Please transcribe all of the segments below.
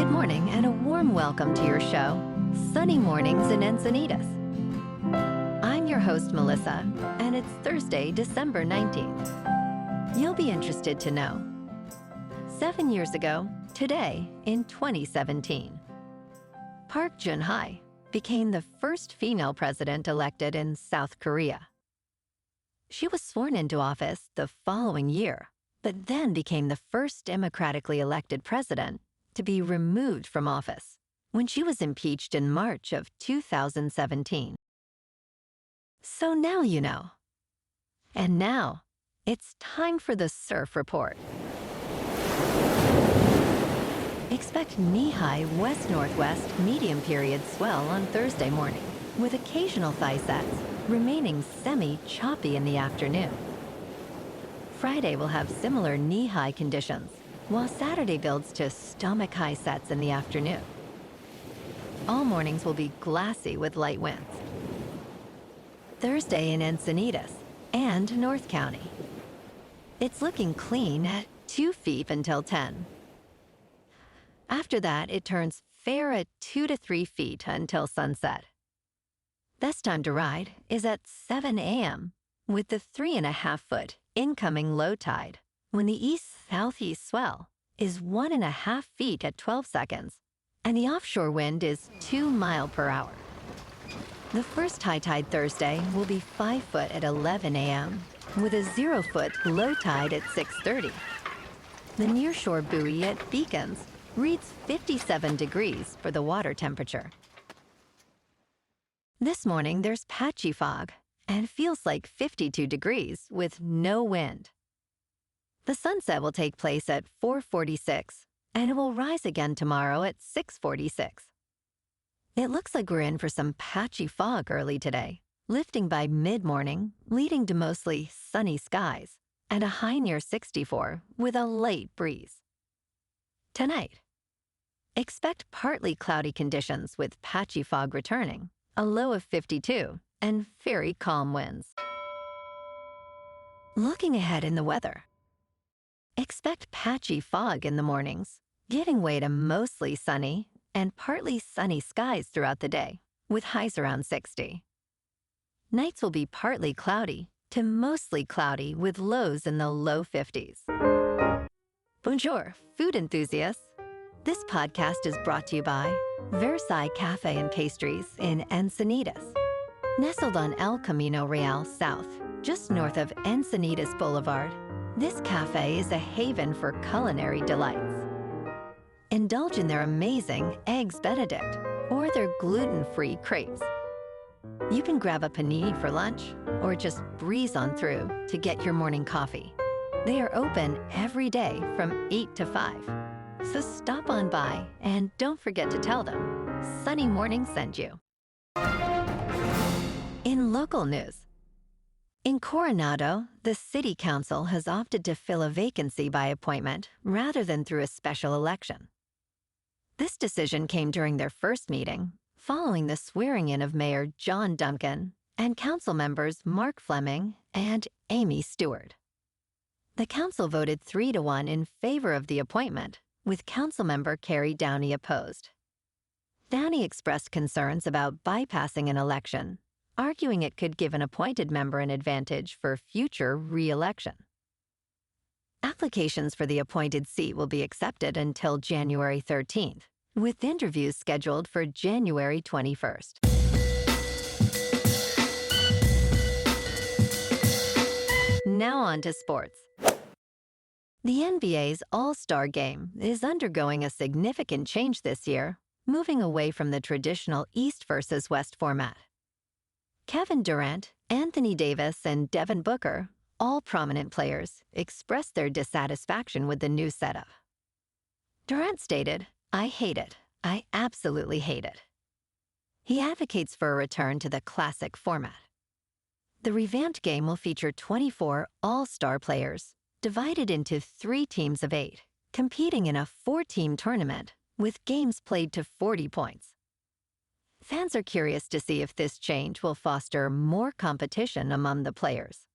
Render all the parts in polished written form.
Good morning and a warm welcome to your show, Sunny Mornings in Encinitas. I'm your host, Melissa, and it's Thursday, December 19th. You'll be interested to know. 7 years ago, today in 2017, Park Geun-hye became the first female president elected in South Korea. She was sworn into office the following year, but then became the first democratically elected president to be removed from office when she was impeached in March of 2017. So now you know. And now, it's time for the surf report. Expect knee-high west-northwest medium period swell on Thursday morning, with occasional thigh sets remaining semi-choppy in the afternoon. Friday will have similar knee-high conditions, while Saturday builds to stomach-high sets in the afternoon. All mornings will be glassy with light winds. Thursday in Encinitas and North County. It's looking clean at 2 feet until 10. After that, it turns fair at 2 to 3 feet until sunset. Best time to ride is at 7 a.m. with the 3.5-foot incoming low tide, when the east-southeast swell is 1.5 feet at 12 seconds, and the offshore wind is 2 miles per hour. The first high tide Thursday will be 5 foot at 11 a.m., with a 0-foot low tide at 6:30. The nearshore buoy at Beacons reads 57 degrees for the water temperature. This morning there's patchy fog and feels like 52 degrees with no wind. The sunset will take place at 4:46, and it will rise again tomorrow at 6:46. It looks like we're in for some patchy fog early today, lifting by mid-morning, leading to mostly sunny skies, and a high near 64 with a light breeze. Tonight, expect partly cloudy conditions with patchy fog returning, a low of 52, and very calm winds. Looking ahead in the weather, expect patchy fog in the mornings, giving way to mostly sunny and partly sunny skies throughout the day, with highs around 60. Nights will be partly cloudy to mostly cloudy with lows in the low 50s. Bonjour, food enthusiasts. This podcast is brought to you by Versailles Cafe and Pastries in Encinitas. Nestled on El Camino Real South, just north of Encinitas Boulevard, this cafe is a haven for culinary delights. Indulge in their amazing Eggs Benedict or their gluten-free crepes. You can grab a panini for lunch or just breeze on through to get your morning coffee. They are open every day from 8 to 5. So stop on by and don't forget to tell them Sunny Morning sent you. In local news, in Coronado, the City Council has opted to fill a vacancy by appointment rather than through a special election. This decision came during their first meeting, following the swearing-in of Mayor John Duncan and council members Mark Fleming and Amy Stewart. The council voted 3-1 in favor of the appointment, with Councilmember Carrie Downey opposed. Downey expressed concerns about bypassing an election, arguing it could give an appointed member an advantage for future re-election. Applications for the appointed seat will be accepted until January 13th, with interviews scheduled for January 21st. Now on to sports. The NBA's All-Star Game is undergoing a significant change this year, moving away from the traditional East versus West format. Kevin Durant, Anthony Davis, and Devin Booker, all prominent players, expressed their dissatisfaction with the new setup. Durant stated, "I hate it. I absolutely hate it." He advocates for a return to the classic format. The revamped game will feature 24 all-star players, divided into 3 teams of 8, competing in a 4-team tournament with games played to 40 points. Fans are curious to see if this change will foster more competition among the players.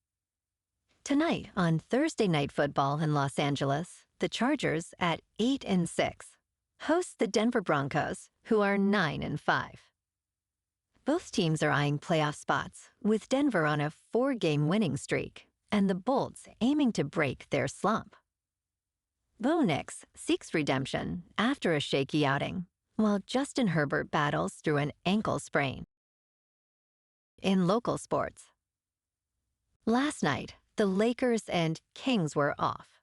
Tonight on Thursday Night Football in Los Angeles, the Chargers at 8-6 hosts the Denver Broncos, who are 9-5. Both teams are eyeing playoff spots, with Denver on a 4-game winning streak and the Bolts aiming to break their slump. Bo Nix seeks redemption after a shaky outing, while Justin Herbert battles through an ankle sprain. In local sports, last night, the Lakers and Kings were off.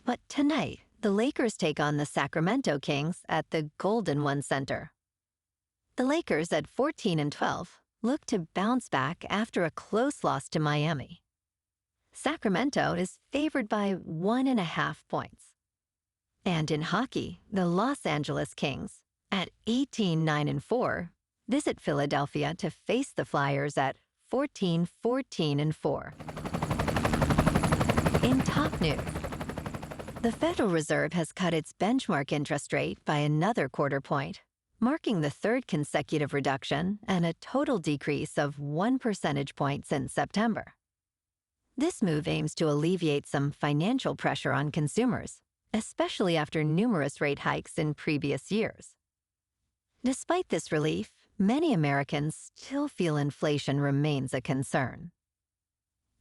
But tonight, the Lakers take on the Sacramento Kings at the Golden One Center. The Lakers at 14-12 look to bounce back after a close loss to Miami. Sacramento is favored by 1.5 points. And in hockey, the Los Angeles Kings, at 18-9-4, visit Philadelphia to face the Flyers at 14-14-4. In top news, the Federal Reserve has cut its benchmark interest rate by another quarter point, marking the third consecutive reduction and a total decrease of 1 percentage point since September. This move aims to alleviate some financial pressure on consumers, especially after numerous rate hikes in previous years. Despite this relief, many Americans still feel inflation remains a concern.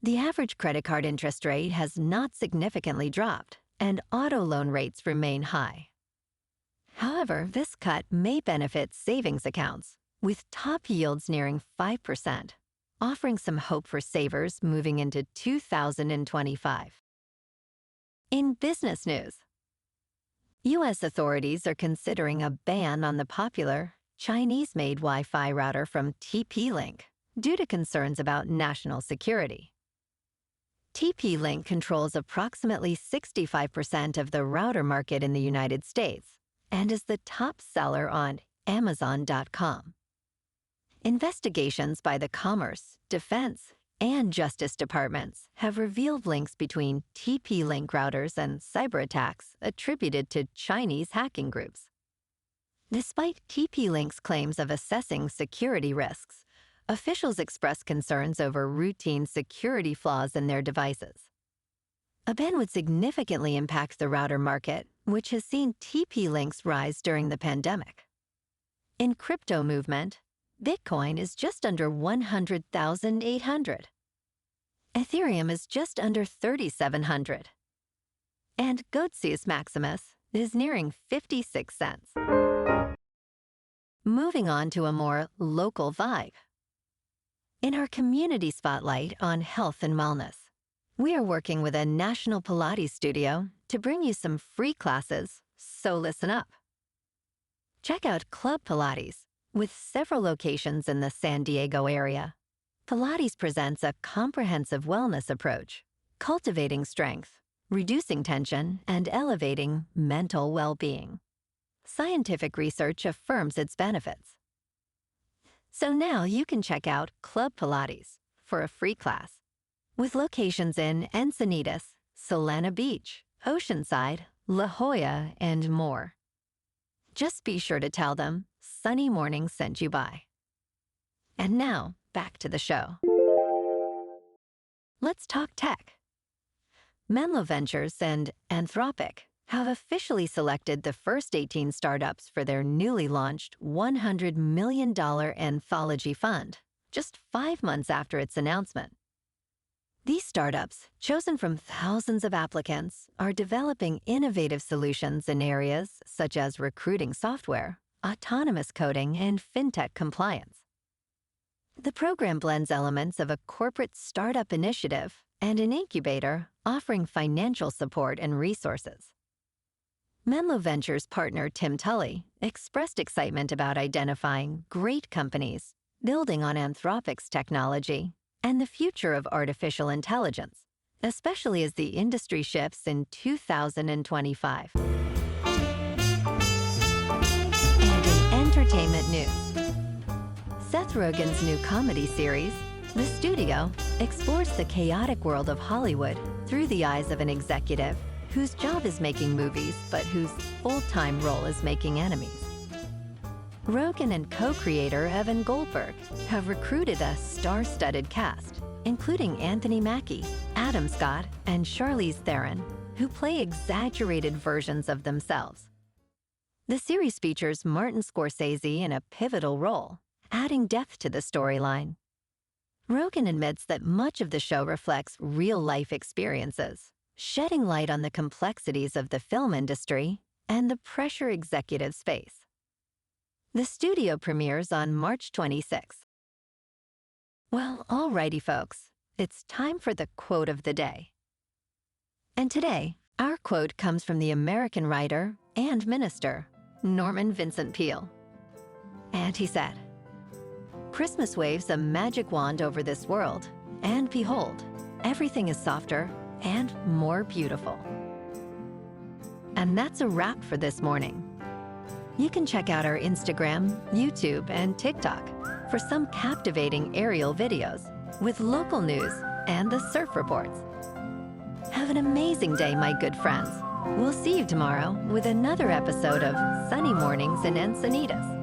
The average credit card interest rate has not significantly dropped, and auto loan rates remain high. However, this cut may benefit savings accounts, with top yields nearing 5%, offering some hope for savers moving into 2025. In business news, U.S. authorities are considering a ban on the popular Chinese-made Wi-Fi router from TP-Link due to concerns about national security. TP-Link controls approximately 65% of the router market in the United States and is the top seller on Amazon.com. Investigations by the Commerce, Defense, and Justice Departments have revealed links between TP-Link routers and cyberattacks attributed to Chinese hacking groups. Despite TP-Link's claims of assessing security risks, officials express concerns over routine security flaws in their devices. A ban would significantly impact the router market, which has seen TP-Links rise during the pandemic. In crypto movement, Bitcoin is just under 100,800. Ethereum is just under 3,700. And Goatseus Maximus is nearing 56 cents. Moving on to a more local vibe. In our community spotlight on health and wellness, we are working with a national Pilates studio to bring you some free classes, so listen up. Check out Club Pilates. With several locations in the San Diego area, Pilates presents a comprehensive wellness approach, cultivating strength, reducing tension, and elevating mental well-being. Scientific research affirms its benefits. So now you can check out Club Pilates for a free class, with locations in Encinitas, Solana Beach, Oceanside, La Jolla, and more. Just be sure to tell them Sunny Morning sent you by. And now, back to the show. Let's talk tech. Menlo Ventures and Anthropic have officially selected the first 18 startups for their newly launched $100 million Anthology Fund, just 5 months after its announcement. These startups, chosen from thousands of applicants, are developing innovative solutions in areas such as recruiting software, autonomous coding, and fintech compliance. The program blends elements of a corporate startup initiative and an incubator offering financial support and resources. Menlo Ventures partner Tim Tully expressed excitement about identifying great companies building on Anthropic's technology and the future of artificial intelligence, especially as the industry shifts in 2025. And in entertainment news, Seth Rogen's new comedy series, The Studio, explores the chaotic world of Hollywood through the eyes of an executive whose job is making movies but whose full-time role is making enemies. Rogen and co-creator Evan Goldberg have recruited a star-studded cast, including Anthony Mackie, Adam Scott, and Charlize Theron, who play exaggerated versions of themselves. The series features Martin Scorsese in a pivotal role, adding depth to the storyline. Rogen admits that much of the show reflects real-life experiences, shedding light on the complexities of the film industry and the pressure executives face. The studio premieres on March 26th. Well, alrighty, folks, it's time for the quote of the day. And today, our quote comes from the American writer and minister, Norman Vincent Peale. And he said, "Christmas waves a magic wand over this world, and behold, everything is softer and more beautiful." And that's a wrap for this morning. You can check out our Instagram, YouTube, and TikTok for some captivating aerial videos with local news and the surf reports. Have an amazing day, my good friends. We'll see you tomorrow with another episode of Sunny Mornings in Encinitas.